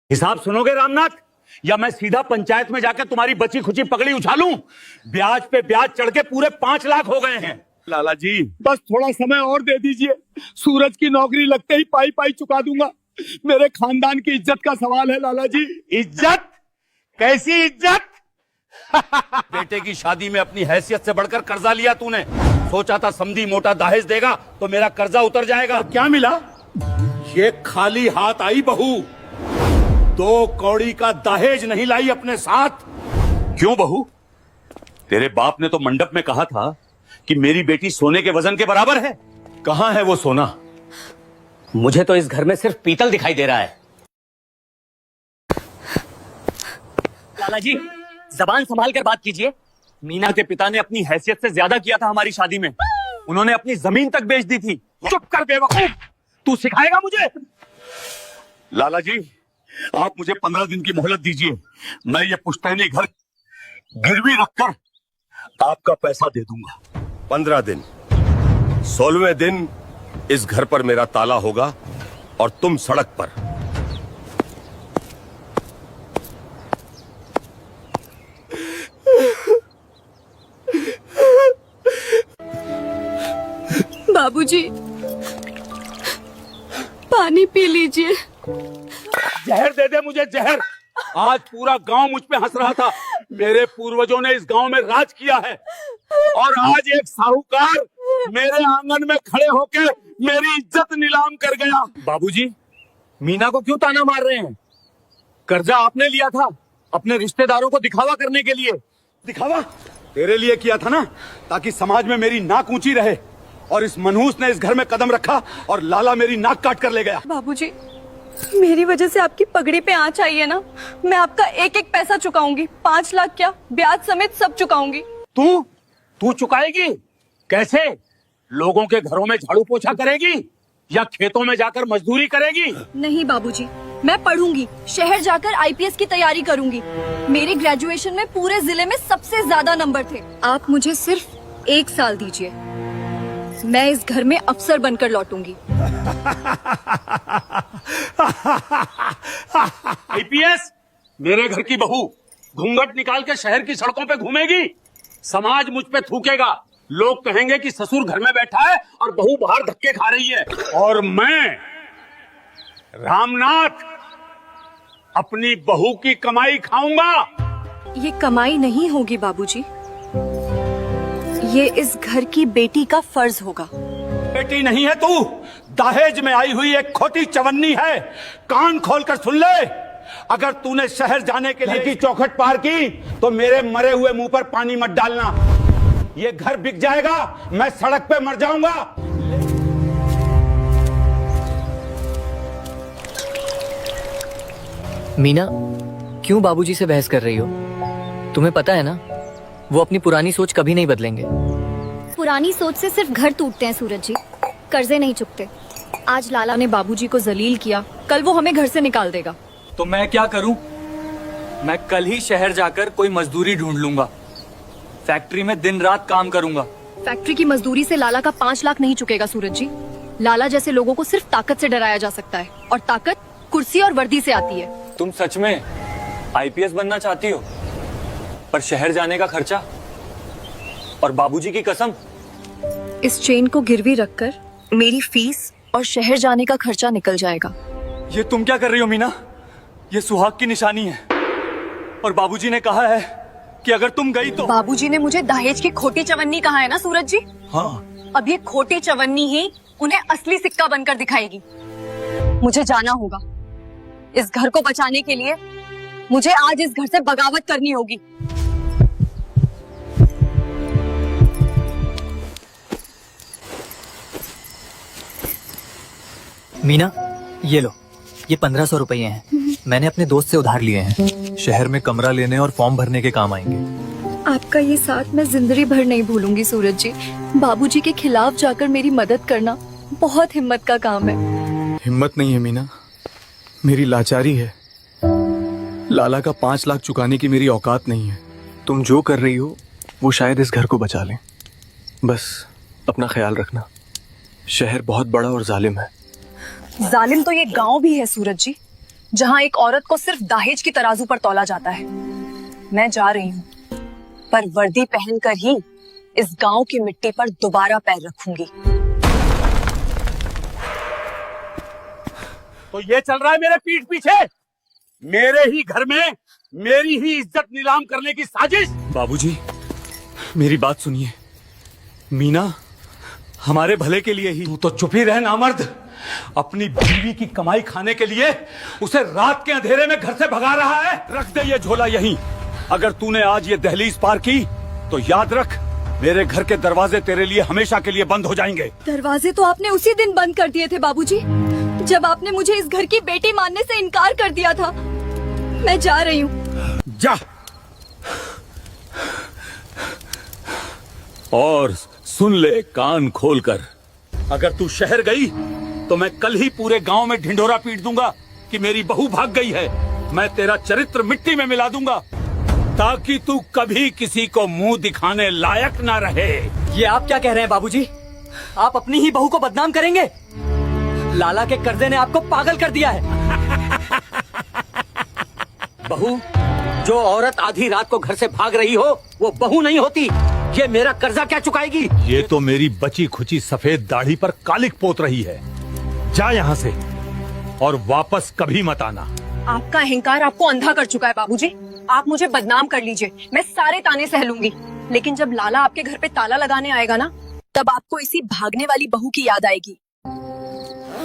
हिसाब सुनोगे रामनाथ, या मैं सीधा पंचायत में जाकर तुम्हारी बची खुची पगड़ी उछालूं? ब्याज पे ब्याज चढ़ के पूरे 5 लाख हो गए हैं। लाला जी बस थोड़ा समय और दे दीजिए, सूरज की नौकरी लगते ही पाई पाई चुका दूंगा। मेरे खानदान की इज्जत का सवाल है लाला जी। इज्जत? कैसी इज्जत? बेटे की शादी में अपनी हैसियत से बढ़कर कर्जा लिया तूने। सोचा था समधी मोटा दहेज देगा तो मेरा कर्जा उतर जाएगा। क्या मिला? ये खाली हाथ आई बहू, 2 कौड़ी का दहेज नहीं लाई अपने साथ। क्यों बहू? तेरे बाप ने तो मंडप में कहा था कि मेरी बेटी सोने के वजन के बराबर है। कहां है वो सोना? मुझे तो इस घर में सिर्फ पीतल दिखाई दे रहा है। लाला जी जबान संभाल कर बात कीजिए। मीना के पिता ने अपनी हैसियत से ज्यादा किया था हमारी शादी में। उन्होंने अपनी जमीन तक बेच दी थी। चुप कर बेवकूफ, तू सिखाएगा मुझे? लाला जी आप मुझे 15 दिन की मोहलत दीजिए, मैं ये पुश्तैनी घर गिरवी रखकर आपका पैसा दे दूंगा। 15 दिन, 16वें दिन इस घर पर मेरा ताला होगा और तुम सड़क पर। बाबूजी पानी पी लीजिए। जहर दे दे मुझे, जहर। आज पूरा गांव मुझ पे हंस रहा था। मेरे पूर्वजों ने इस गांव में राज किया है और आज एक साहूकार मेरे आंगन में खड़े होकर मेरी इज्जत नीलाम कर गया। बाबूजी मीना को क्यों ताना मार रहे हैं? कर्जा आपने लिया था अपने रिश्तेदारों को दिखावा करने के लिए। दिखावा तेरे लिए किया था ना, ताकि समाज में मेरी नाक ऊंची रहे। और इस मनहूस ने इस घर में कदम रखा और लाला मेरी नाक काट कर ले गया। बाबूजी मेरी वजह से आपकी पगड़ी पे आंच आई है ना, मैं आपका एक एक पैसा चुकाऊंगी। 5 लाख क्या, ब्याज समेत सब चुकाऊंगी। तू चुकाएगी? कैसे? लोगों के घरों में झाड़ू पोछा करेगी या खेतों में जाकर मजदूरी करेगी? नहीं बाबूजी, मैं पढ़ूंगी, शहर जाकर आईपीएस की तैयारी करूंगी। मेरे ग्रेजुएशन में पूरे जिले में सबसे ज्यादा नंबर थे। आप मुझे सिर्फ 1 साल दीजिए, मैं इस घर में अफसर बनकर लौटूंगी। आईपीएस? मेरे घर की बहू घूंघट निकाल के शहर की सड़कों पे घूमेगी? समाज मुझ पे थूकेगा, लोग कहेंगे कि ससुर घर में बैठा है और बहू बाहर धक्के खा रही है। और मैं रामनाथ अपनी बहू की कमाई खाऊंगा। ये कमाई नहीं होगी बाबूजी, ये इस घर की बेटी का फर्ज होगा। बेटी नहीं है तू, दहेज में आई हुई एक खोटी चवन्नी है। कान खोलकर सुन ले, अगर तूने शहर जाने के लिए की चौखट पार की तो मेरे मरे हुए मुंह पर पानी मत डालना। ये घर बिक जाएगा, मैं सड़क पे मर जाऊंगा। मीना क्यों बाबूजी से बहस कर रही हो? तुम्हें पता है ना वो अपनी पुरानी सोच कभी नहीं बदलेंगे। पुरानी सोच से सिर्फ घर टूटते हैं सूरज जी, कर्जे नहीं चुकते। आज लाला ने बाबूजी को जलील किया, कल वो हमें घर से निकाल देगा। तो मैं क्या करूं? मैं कल ही शहर जाकर कोई मजदूरी ढूंढ लूंगा, फैक्ट्री में दिन रात काम करूंगा। फैक्ट्री की मजदूरी से लाला का 5 लाख नहीं चुकेगा सूरज जी। लाला जैसे लोगों को सिर्फ ताकत से डराया जा सकता है, और ताकत कुर्सी और वर्दी से आती है। तुम सच में आईपीएस बनना चाहती हो? पर शहर जाने का खर्चा और बाबूजी की कसम। इस चेन को गिरवी रखकर मेरी फीस और शहर जाने का खर्चा निकल जाएगा। ये तुम क्या कर रही हो मीना? ये सुहाग की निशानी है और बाबूजी ने कहा है कि अगर तुम गई तो। बाबूजी ने मुझे दहेज की खोटी चवन्नी कहा है ना सूरज जी? हाँ। अब ये खोटी चवन्नी ही उन्हें असली सिक्का बनकर दिखाएगी। मुझे जाना होगा, इस घर को बचाने के लिए मुझे आज इस घर से बगावत करनी होगी। मीना ये लो, ये 1500 रुपये हैं। मैंने अपने दोस्त से उधार लिए हैं। शहर में कमरा लेने और फॉर्म भरने के काम आएंगे। आपका ये साथ मैं जिंदगी भर नहीं भूलूंगी सूरज जी। बाबूजी के खिलाफ जाकर मेरी मदद करना बहुत हिम्मत का काम है। हिम्मत नहीं है मीना, मेरी लाचारी है। लाला का 5 लाख चुकाने की मेरी औकात नहीं है। तुम जो कर रही हो वो शायद इस घर को बचा लें। बस अपना ख्याल रखना। शहर बहुत बड़ा और जालिम है। जालिम तो ये गांव भी है सूरज जी। जहाँ एक औरत को सिर्फ दहेज की तराजू पर तौला जाता है। मैं जा रही हूँ, पर वर्दी पहनकर ही इस गांव की मिट्टी पर दोबारा पैर रखूंगी। तो ये चल रहा है मेरे पीठ पीछे, मेरे ही घर में मेरी ही इज्जत नीलाम करने की साजिश। बाबूजी, मेरी बात सुनिए। मीना हमारे भले के लिए ही। तू तो चुप ही रह नामर्द। अपनी बीवी की कमाई खाने के लिए उसे रात के अंधेरे में घर से भगा रहा है। रख दे ये झोला यहीं। अगर तूने आज ये दहलीज पार की तो याद रख, मेरे घर के दरवाजे तेरे लिए हमेशा के लिए बंद हो जाएंगे। दरवाजे तो आपने उसी दिन बंद कर दिए थे बाबूजी, जब आपने मुझे इस घर की बेटी मानने से इनकार कर दिया था। मैं जा रही हूँ। जा। और सुन ले कान खोलकर, अगर तू शहर गई तो मैं कल ही पूरे गांव में ढिंढोरा पीट दूंगा कि मेरी बहू भाग गई है। मैं तेरा चरित्र मिट्टी में मिला दूंगा ताकि तू कभी किसी को मुंह दिखाने लायक ना रहे। ये आप क्या कह रहे हैं बाबूजी? आप अपनी ही बहू को बदनाम करेंगे? लाला के कर्जे ने आपको पागल कर दिया है। बहू, जो औरत आधी रात को घर से भाग रही हो वो बहू नहीं होती। ये मेरा कर्जा क्या चुकाएगी? ये तो मेरी बची खुची सफेद दाढ़ी पर कालिक पोत रही है। जा यहाँ से और वापस कभी मत आना। आपका अहंकार आपको अंधा कर चुका है बाबूजी। आप मुझे बदनाम कर लीजिए, मैं सारे ताने सह लूंगी, लेकिन जब लाला आपके घर पे ताला लगाने आएगा ना, तब आपको इसी भागने वाली बहू की याद आएगी।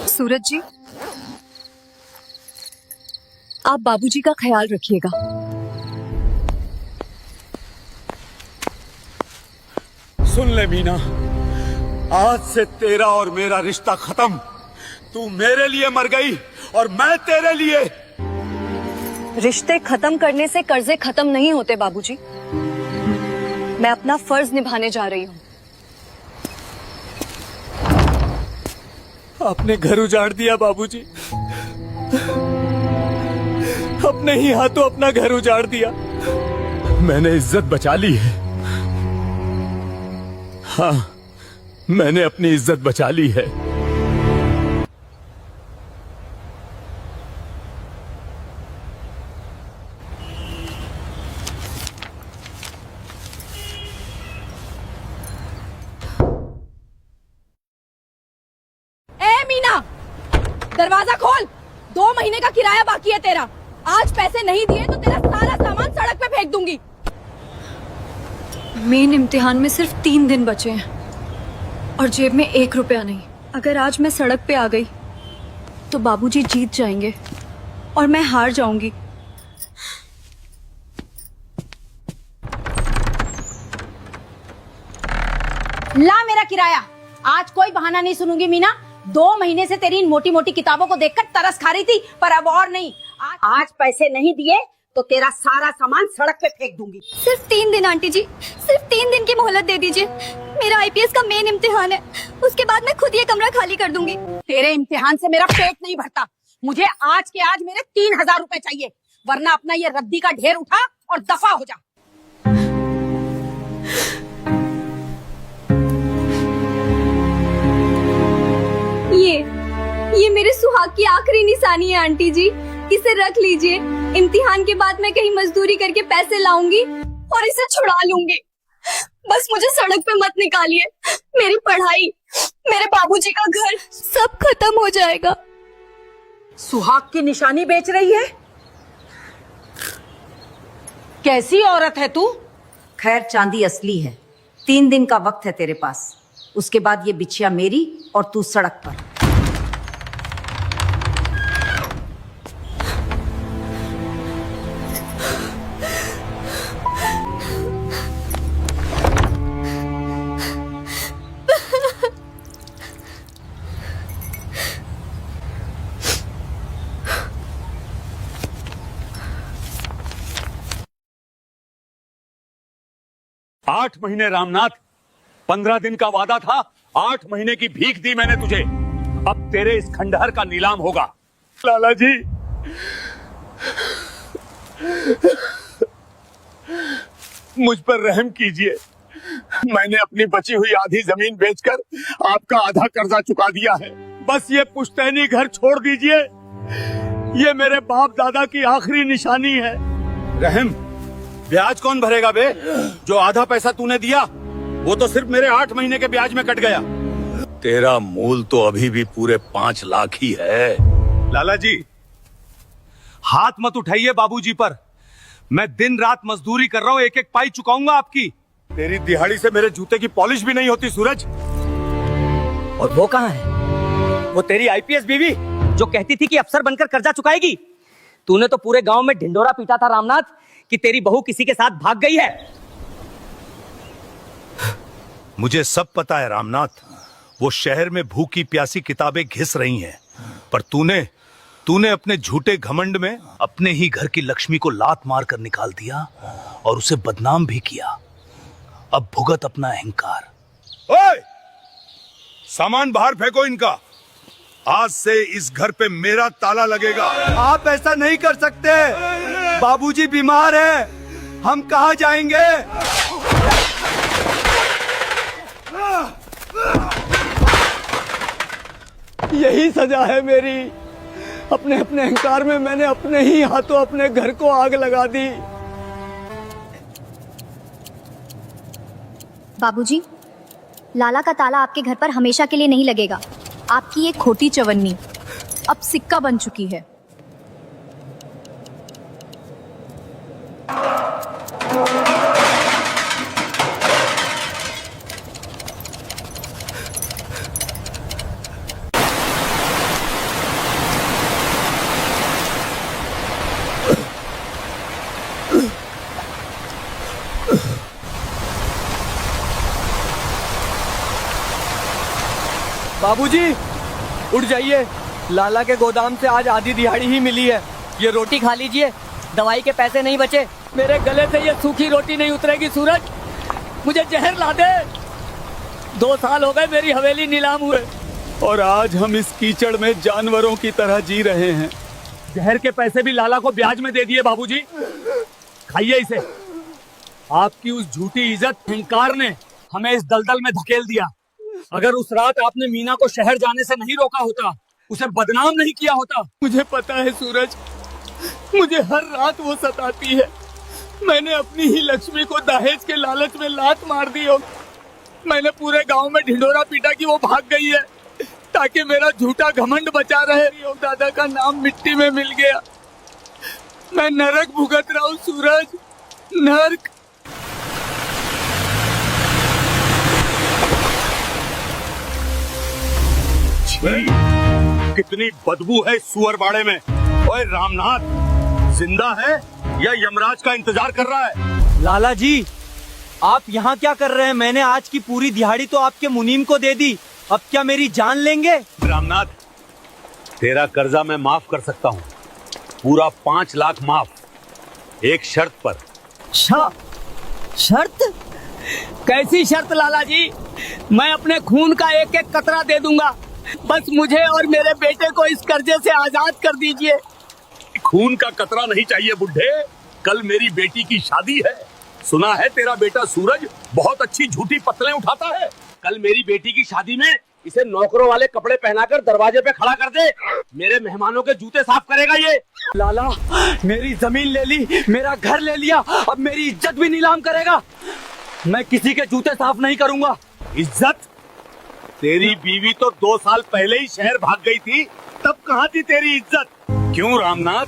सूरज जी, आप बाबूजी का ख्याल रखिएगा। सुन ले मीना, आज से तेरा और मेरा रिश्ता खत्म। तू मेरे लिए मर गई और मैं तेरे लिए। रिश्ते खत्म करने से कर्जे खत्म नहीं होते बाबूजी। मैं अपना फर्ज निभाने जा रही हूँ। आपने घर उजाड़ दिया बाबूजी। अपने ही हाथों अपना घर उजाड़ दिया। मैंने इज्जत बचा ली है। हाँ, मैंने अपनी इज्जत बचा ली है। ए मीना, दरवाजा खोल। 2 महीने का किराया बाकी है तेरा। आज पैसे नहीं दिए तो तेरा सारा सामान सड़क पे फेंक दूंगी। मेन इम्तिहान में सिर्फ 3 दिन बचे हैं और जेब में 1 रुपया नहीं। अगर आज मैं सड़क पे आ गई तो बाबूजी जीत जाएंगे और मैं हार जाऊंगी। ला मेरा किराया। आज कोई बहाना नहीं सुनूंगी मीना। 2 महीने से तेरी इन मोटी मोटी किताबों को देखकर तरस खा रही थी, पर अब और नहीं। आज पैसे नहीं दिए तो तेरा सारा सामान सड़क पे फेंक दूंगी। सिर्फ 3 दिन आंटी जी, सिर्फ 3 दिन की मोहलत दे दीजिए। मेरा आईपीएस का मेन इम्तिहान है, उसके बाद मैं खुद ये कमरा खाली कर दूंगी। तेरे इम्तिहान से मेरा पेट नहीं भरता। मुझे आज के आज मेरे 3000 रुपए चाहिए, वरना अपना ये रद्दी का ढेर उठा और दफा हो जा। ये मेरे सुहाग की आखिरी निशानी है आंटी जी, इसे रख लीजिए। इम्तिहान के बाद मैं कहीं मजदूरी करके पैसे लाऊंगी और इसे छुड़ा लूंगी। बस मुझे सड़क पे मत निकालिए। मेरी पढ़ाई, मेरे बाबूजी का घर सब खत्म हो जाएगा। सुहाग की निशानी बेच रही है? कैसी औरत है तू? खैर, चांदी असली है। 3 दिन का वक्त है तेरे पास, उसके बाद ये बिछिया मेरी और तू सड़क पर। आठ महीने रामनाथ, 15 दिन का वादा था। 8 महीने की भीख दी मैंने तुझे। अब तेरे इस खंडहर का नीलाम होगा। लाला जी, मुझ पर रहम कीजिए। मैंने अपनी बची हुई आधी जमीन बेचकर आपका आधा कर्जा चुका दिया है। बस ये पुश्तैनी घर छोड़ दीजिए। ये मेरे बाप दादा की आखिरी निशानी है। रहम, ब्याज कौन भरेगा बे? जो आधा पैसा तूने दिया वो तो सिर्फ मेरे 8 महीने के ब्याज में कट गया। तेरा मूल तो अभी भी पूरे 5 लाख ही है। लाला जी, हाथ मत उठाइए बाबूजी पर। मैं दिन रात मजदूरी कर रहा हूँ, एक एक पाई चुकाऊंगा आपकी। तेरी दिहाड़ी से मेरे जूते की पॉलिश भी नहीं होती सूरज। और वो कहाँ है? वो तेरी आईपीएस बीवी जो कहती थी कि अफसर बनकर कर्जा चुकाएगी। तूने तो पूरे गांव में ढिंडोरा पीटा था रामनाथ कि तेरी बहू किसी के साथ भाग गई है। मुझे सब पता है रामनाथ, वो शहर में भूखी प्यासी किताबें घिस रही हैं, पर तूने अपने झूठे घमंड में अपने ही घर की लक्ष्मी को लात मार कर निकाल दिया और उसे बदनाम भी किया। अब भुगत अपना अहंकार। ओए! सामान बाहर फेंको इनका। आज से इस घर पे मेरा ताला लगेगा। आप ऐसा नहीं कर सकते। बाबूजी बीमार है, हम कहाँ जाएंगे? यही सजा है मेरी। अपने अहंकार में मैंने अपने ही हाथों अपने घर को आग लगा दी। बाबूजी, लाला का ताला आपके घर पर हमेशा के लिए नहीं लगेगा। आपकी ये खोटी चवन्नी अब सिक्का बन चुकी है। बाबूजी उठ जाइए, लाला के गोदाम से आज आधी दिहाड़ी ही मिली है। ये रोटी खा लीजिए, दवाई के पैसे नहीं बचे। मेरे गले से ये सूखी रोटी नहीं उतरेगी सूरज, मुझे जहर ला दे। 2 साल हो गए मेरी हवेली नीलाम हुए और आज हम इस कीचड़ में जानवरों की तरह जी रहे हैं। जहर के पैसे भी लाला को ब्याज में दे दिए बाबूजी। खाइए इसे। आपकी उस झूठी इज्जत अहंकार ने हमें इस दलदल में धकेल दिया। अगर उस रात आपने मीना को शहर जाने से नहीं रोका होता, उसे बदनाम नहीं किया होता। मुझे पता है सूरज, मुझे हर रात वो सताती है। मैंने अपनी ही लक्ष्मी को दहेज के लालच में लात मार दी हो। मैंने पूरे गांव में ढिंडोरा पीटा कि वो भाग गई है, ताकि मेरा झूठा घमंड बचा रहे। दादा का नाम मिट्टी में मिल गया। मैं नरक भुगत रहा हूँ सूरज, नरक। कितनी बदबू है इस सुअरबाड़े में। ओए रामनाथ, जिंदा है या यमराज का इंतजार कर रहा है? लाला जी, आप यहाँ क्या कर रहे हैं? मैंने आज की पूरी दिहाड़ी तो आपके मुनीम को दे दी, अब क्या मेरी जान लेंगे? रामनाथ, तेरा कर्जा मैं माफ कर सकता हूँ, पूरा 5 लाख माफ, एक शर्त पर। शर्त? कैसी शर्त लाला जी? मैं अपने खून का एक एक कतरा दे दूंगा, बस मुझे और मेरे बेटे को इस कर्जे से आजाद कर दीजिए। खून का कतरा नहीं चाहिए बुढ़े, कल मेरी बेटी की शादी है। सुना है तेरा बेटा सूरज बहुत अच्छी झूठी पत्तलें उठाता है। कल मेरी बेटी की शादी में इसे नौकरों वाले कपड़े पहनाकर दरवाजे पे खड़ा कर दे। मेरे मेहमानों के जूते साफ करेगा ये। लाला, मेरी जमीन ले ली, मेरा घर ले लिया, अब मेरी इज्जत भी नीलाम करेगा। मैं किसी के जूते साफ नहीं करूंगा। इज्जत? तेरी बीवी तो 2 साल पहले ही शहर भाग गई थी, तब कहाँ थी तेरी इज्जत? क्यों रामनाथ,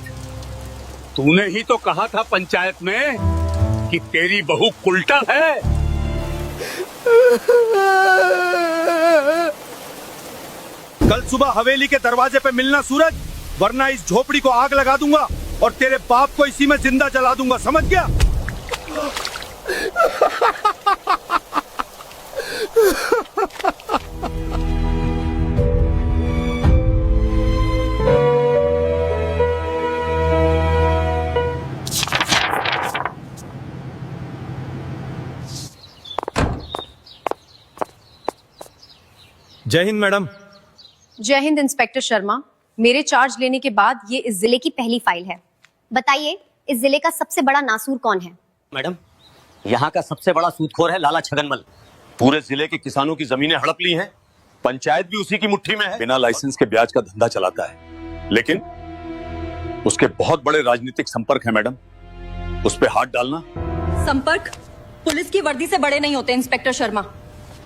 तूने ही तो कहा था पंचायत में कि तेरी बहू कुलटा है। कल सुबह हवेली के दरवाजे पे मिलना सूरज, वरना इस झोपड़ी को आग लगा दूंगा और तेरे बाप को इसी में जिंदा जला दूंगा, समझ गया? जय हिंद मैडम। जय हिंद इंस्पेक्टर शर्मा। मेरे चार्ज लेने के बाद ये इस जिले की पहली फाइल है। बताइए, इस जिले का सबसे बड़ा नासूर कौन है? मैडम, यहाँ का सबसे बड़ा सूदखोर है लाला छगनमल। पूरे जिले के किसानों की जमीनें हड़प ली हैं, पंचायत भी उसी की मुट्ठी में है। बिना लाइसेंस के ब्याज का धंधा चलाता है, लेकिन उसके बहुत बड़े राजनीतिक संपर्क हैं मैडम, उस पे हाथ डालना। संपर्क पुलिस की वर्दी से बड़े नहीं होते इंस्पेक्टर शर्मा।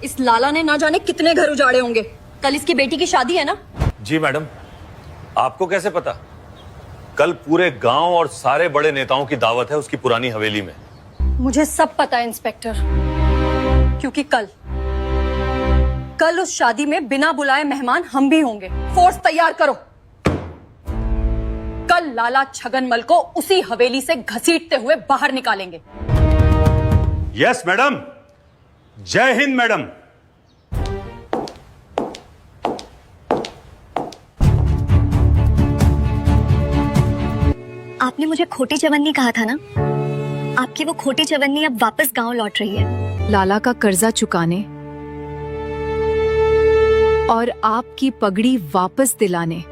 इस लाला ने ना जाने कितने घर उजाड़े होंगे। कल इसकी बेटी की शादी है ना? जी मैडम, आपको कैसे पता? कल पूरे गांव और सारे बड़े नेताओं की दावत है उसकी पुरानी हवेली में। मुझे सब पता है इंस्पेक्टर, क्योंकि कल उस शादी में बिना बुलाए मेहमान हम भी होंगे। फोर्स तैयार करो। कल लाला छगनमल को उसी हवेली से घसीटते हुए बाहर निकालेंगे। Yes madam. जय हिंद मैडम। आपने मुझे खोटी चवन्नी कहा था ना? आपकी वो खोटी चवन्नी अब वापस गांव लौट रही है। लाला का कर्जा चुकाने और आपकी पगड़ी वापस दिलाने।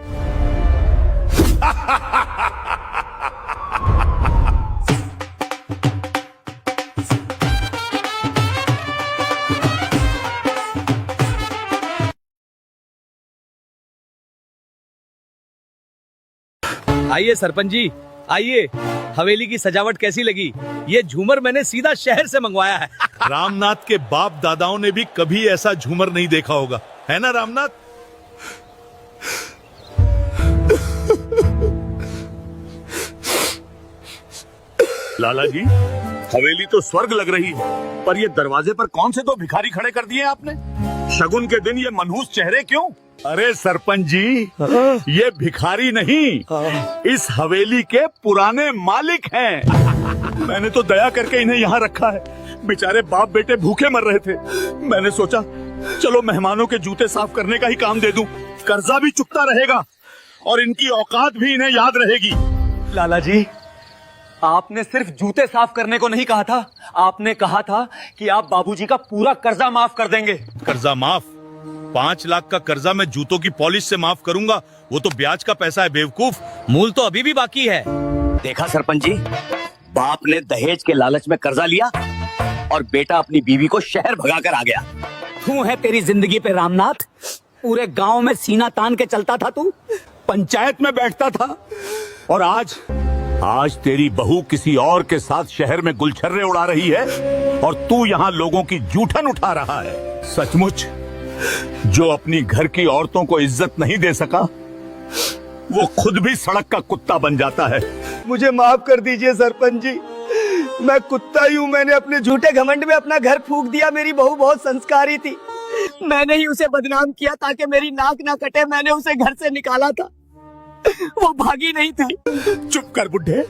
आइए सरपंच जी, आइए। हवेली की सजावट कैसी लगी? ये झूमर मैंने सीधा शहर से मंगवाया है। रामनाथ के बाप दादाओं ने भी कभी ऐसा झूमर नहीं देखा होगा, है ना रामनाथ? लाला जी, हवेली तो स्वर्ग लग रही है, पर ये दरवाजे पर कौन से दो भिखारी खड़े कर दिए आपने? शगुन के दिन ये मनहूस चेहरे क्यों? अरे सरपंच जी, ये भिखारी नहीं, इस हवेली के पुराने मालिक हैं। मैंने तो दया करके इन्हें यहाँ रखा है। बेचारे बाप बेटे भूखे मर रहे थे। मैंने सोचा चलो मेहमानों के जूते साफ करने का ही काम दे दूं, कर्जा भी चुकता रहेगा और इनकी औकात भी इन्हें याद रहेगी। लाला जी, आपने सिर्फ जूते साफ करने को नहीं कहा था, आपने कहा था कि आप बाबूजी का पूरा कर्जा माफ कर देंगे। कर्जा माफ? 5 लाख का कर्जा मैं जूतों की पॉलिश से माफ करूंगा? वो तो ब्याज का पैसा है बेवकूफ। मूल तो अभी भी बाकी है। देखा सरपंच जी, बाप ने दहेज के लालच में कर्जा लिया और बेटा अपनी बीवी को शहर भगा कर आ गया। तू है तेरी जिंदगी पे रामनाथ। पूरे गांव में सीना तान के चलता था तू, पंचायत में बैठता था, और आज तेरी बहू किसी और के साथ शहर में गुलछर्रे उड़ा रही है और तू यहाँ लोगों की जूठन उठा रहा है। सचमुच जो अपनी घर की औरतों को इज्जत नहीं दे सका, वो खुद भी सड़क का कुत्ता बन जाता है। मुझे माफ कर दीजिए सरपंच जी, मैं कुत्ता ही हूँ। मैंने अपने झूठे घमंड में अपना घर फूंक दिया। मेरी बहू बहुत संस्कारी थी, मैंने ही उसे बदनाम किया ताकि मेरी नाक ना कटे। मैंने उसे घर से निकाला था, वो भागी नहीं थी। चुप कर बुड्ढे,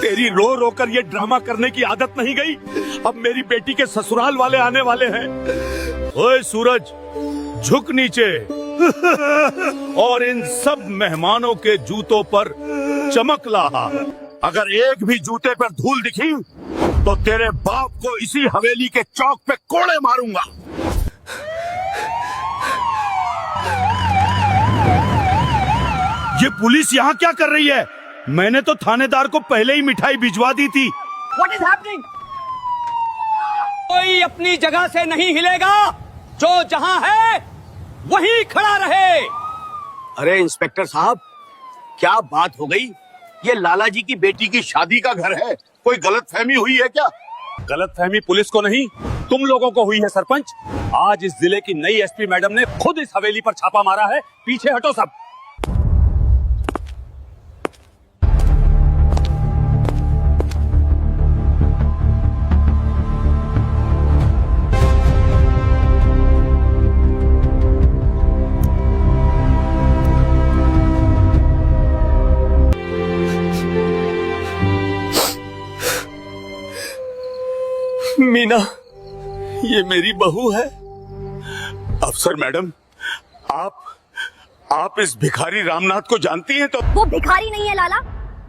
तेरी रो रो कर ये ड्रामा करने की आदत नहीं गई? अब मेरी बेटी के ससुराल वाले आने वाले हैं। ओए सूरज, झुक नीचे और इन सब मेहमानों के जूतों पर चमक ला। अगर एक भी जूते पर धूल दिखी तो तेरे बाप को इसी हवेली के चौक पे कोड़े मारूंगा। ये पुलिस यहाँ क्या कर रही है? मैंने तो थानेदार को पहले ही मिठाई भिजवा दी थी। What is happening? कोई अपनी जगह से नहीं हिलेगा, जो जहां है वहीं खड़ा रहे। अरे इंस्पेक्टर साहब, क्या बात हो गई? ये लाला जी की बेटी की शादी का घर है, कोई गलतफहमी हुई है क्या? गलतफहमी पुलिस को नहीं, तुम लोगों को हुई है सरपंच। आज इस जिले की नई एसपी मैडम ने खुद इस हवेली पर छापा मारा है। पीछे हटो सब। मीना, ये मेरी बहू है। अफसर मैडम, आप इस भिखारी रामनाथ को जानती हैं? तो वो भिखारी नहीं है लाला,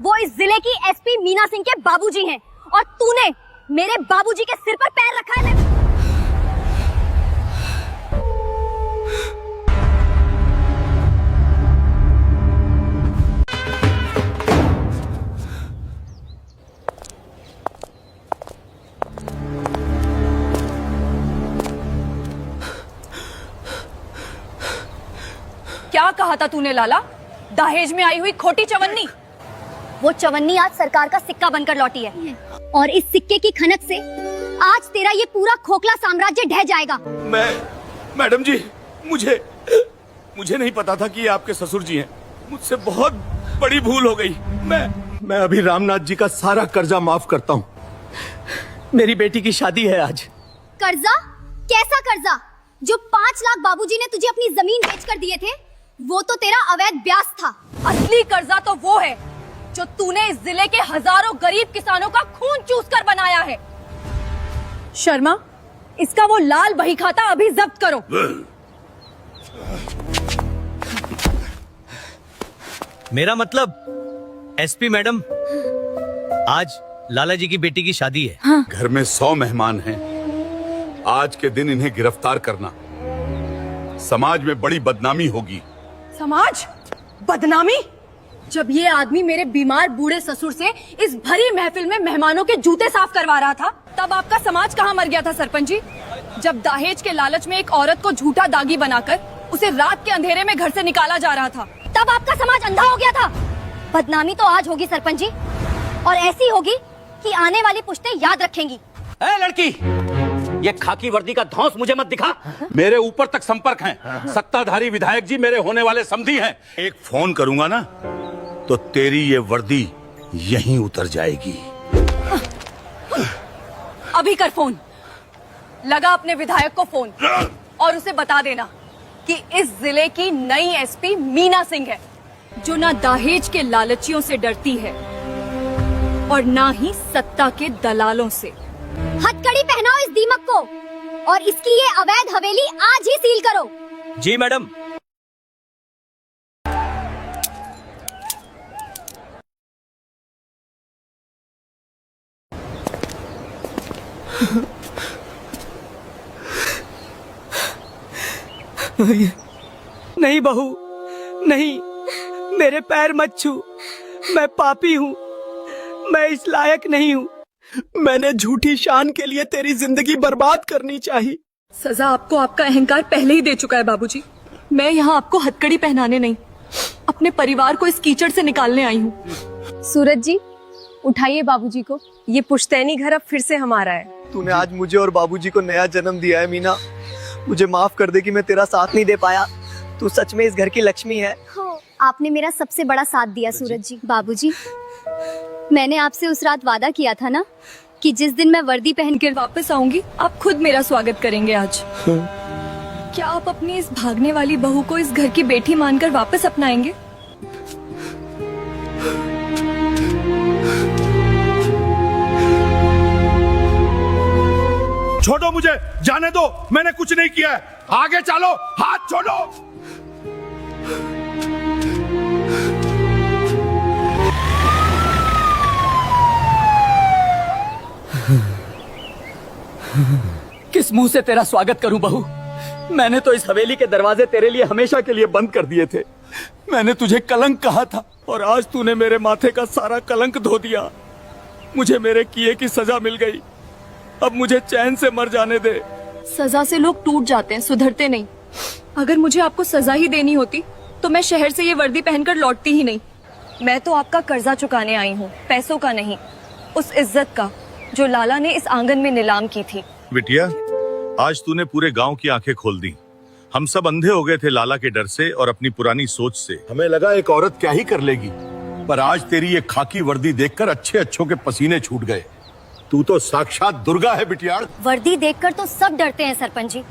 वो इस जिले की एसपी मीना सिंह के बाबूजी हैं। और तूने मेरे बाबूजी के सिर पर पैर रखा है। क्या कहा था तूने लाला? दहेज में आई हुई खोटी चवन्नी। वो चवन्नी आज सरकार का सिक्का बनकर लौटी है और इस सिक्के की खनक से आज तेरा ये पूरा खोखला साम्राज्य ढह जाएगा। मैडम जी, मुझे नहीं पता था कि ये आपके ससुर जी हैं। मुझसे बहुत बड़ी भूल हो गई। मैं अभी रामनाथ जी का सारा कर्जा माफ करता हूँ। मेरी बेटी की शादी है आज। कर्जा? कैसा कर्जा? जो 5 लाख बाबूजी ने तुझे अपनी जमीन बेचकर दिए थे, वो तो तेरा अवैध ब्याज था। असली कर्जा तो वो है जो तूने इस जिले के हजारों गरीब किसानों का खून चूसकर बनाया है। शर्मा, इसका वो लाल बही खाता अभी जब्त करो। मेरा मतलब एसपी मैडम, आज लाला जी की बेटी की शादी है। हाँ। घर में 100 मेहमान हैं। आज के दिन इन्हें गिरफ्तार करना, समाज में बड़ी बदनामी होगी। समाज? बदनामी? जब ये आदमी मेरे बीमार बूढ़े ससुर से इस भरी महफिल में मेहमानों के जूते साफ करवा रहा था, तब आपका समाज कहाँ मर गया था सरपंच जी? जब दहेज के लालच में एक औरत को झूठा दागी बनाकर उसे रात के अंधेरे में घर से निकाला जा रहा था, तब आपका समाज अंधा हो गया था। बदनामी तो आज होगी सरपंच जी, और ऐसी होगी कि आने वाली पुश्तें याद रखेंगी। ए लड़की, ये खाकी वर्दी का धौंस मुझे मत दिखा। मेरे ऊपर तक संपर्क हैं। सत्ताधारी विधायक जी मेरे होने वाले समधी हैं। एक फोन करूंगा ना तो तेरी ये वर्दी यहीं उतर जाएगी। अभी कर फोन। लगा अपने विधायक को फोन और उसे बता देना कि इस जिले की नई एसपी मीना सिंह है, जो ना दहेज के लालचियों से डरती है और ना ही सत्ता के दलालों से। हथकड़ी पहनाओ इस दीमक को और इसकी ये अवैध हवेली आज ही सील करो। जी मैडम। नहीं बहू, नहीं, मेरे पैर मत छू। मैं पापी हूँ, मैं इस लायक नहीं हूँ। मैंने झूठी शान के लिए तेरी जिंदगी बर्बाद करनी चाहिए। सजा आपको आपका अहंकार पहले ही दे चुका है बाबूजी। मैं यहाँ आपको हथकड़ी पहनाने नहीं, अपने परिवार को इस कीचड़ से निकालने आई हूँ। सूरज जी, उठाइए बाबूजी को। ये पुश्तैनी घर अब फिर से हमारा है। तूने आज मुझे और बाबूजी को नया जन्म दिया है मीना। मुझे माफ कर दे कि मैं तेरा साथ नहीं दे पाया। तू सच में इस घर की लक्ष्मी है। आपने मेरा सबसे बड़ा साथ दिया सूरज जी। बाबूजी, मैंने आपसे उस रात वादा किया था ना कि जिस दिन मैं वर्दी पहनकर वापस आऊंगी, आप खुद मेरा स्वागत करेंगे आज। क्या आप अपनी इस भागने वाली बहू को इस घर की बेटी मानकर वापस अपनाएंगे? छोड़ो मुझे, जाने दो, मैंने कुछ नहीं किया है। आगे चलो, हाथ छोड़ो। किस मुंह से तेरा स्वागत करूं बहू? मैंने तो इस हवेली के दरवाजे तेरे लिए हमेशा के लिए बंद कर दिए थे। मैंने तुझे कलंक कहा था और आज तूने मेरे माथे का सारा कलंक धो दिया। मुझे मेरे किए की सजा मिल गई। अब मुझे चैन से मर जाने दे। सजा से लोग टूट जाते हैं, सुधरते नहीं। अगर मुझे आपको सजा ही देनी होती तो मैं शहर से ये वर्दी पहनकर लौटती ही नहीं। मैं तो आपका कर्जा चुकाने आई हूँ, पैसों का नहीं, उस इज्जत का जो लाला ने इस आंगन में नीलाम की थी। बिटिया, आज तूने पूरे गांव की आंखें खोल दी। हम सब अंधे हो गए थे लाला के डर से और अपनी पुरानी सोच से। हमें लगा एक औरत क्या ही कर लेगी, पर आज तेरी ये खाकी वर्दी देखकर अच्छे अच्छों के पसीने छूट गए। तू तो साक्षात दुर्गा है बिटियाड़। वर्दी देखकर तो सब डरते हैं सरपंच जी।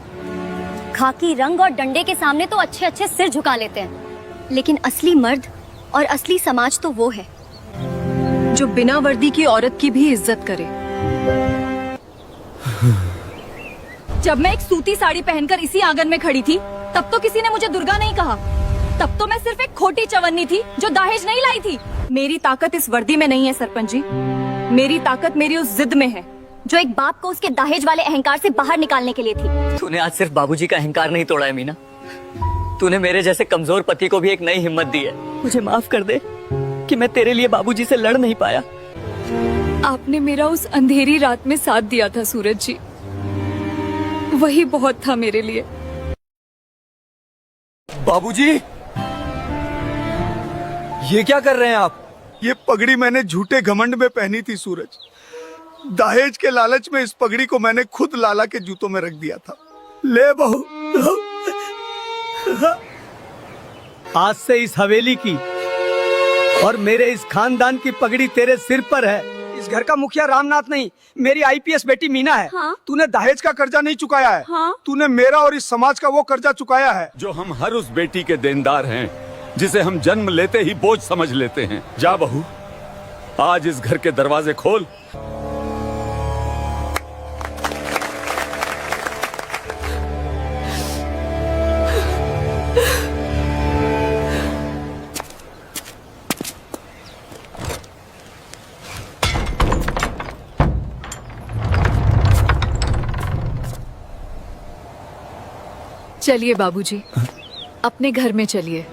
खाकी रंग और डंडे के सामने तो अच्छे अच्छे सिर झुका लेते हैं, लेकिन असली मर्द और असली समाज तो वो है जो बिना वर्दी की औरत की भी इज्जत करे। जब मैं एक सूती साड़ी पहनकर इसी आंगन में खड़ी थी, तब तो किसी ने मुझे दुर्गा नहीं कहा। तब तो मैं सिर्फ एक खोटी चवन्नी थी जो दहेज नहीं लाई थी। मेरी ताकत इस वर्दी में नहीं है सरपंच जी, मेरी ताकत मेरी उस जिद में है जो एक बाप को उसके दहेज वाले अहंकार से बाहर निकालने के लिए थी। तूने आज सिर्फ बाबूजी का अहंकार नहीं तोड़ा है मीना, तूने मेरे जैसे कमजोर पति को भी एक नई हिम्मत दी है। मुझे माफ कर दे कि मैं तेरे लिए बाबूजी से लड़ नहीं पाया। आपने मेरा उस अंधेरी रात में साथ दिया था सूरज जी, वही बहुत था मेरे लिए। बाबूजी, ये क्या कर रहे हैं आप? ये पगड़ी मैंने झूठे घमंड में पहनी थी सूरज। दहेज के लालच में इस पगड़ी को मैंने खुद लाला के जूतों में रख दिया था। ले बहू। आज से इस हवेली की और मेरे इस खानदान की पगड़ी तेरे सिर पर है। इस घर का मुखिया रामनाथ नहीं, मेरी आईपीएस बेटी मीना है। हाँ? तूने दहेज का कर्जा नहीं चुकाया है। हाँ? तूने मेरा और इस समाज का वो कर्जा चुकाया है जो हम हर उस बेटी के देनदार हैं जिसे हम जन्म लेते ही बोझ समझ लेते हैं। जा बहू, आज इस घर के दरवाजे खोल। चलिए बाबूजी, अपने घर में चलिए।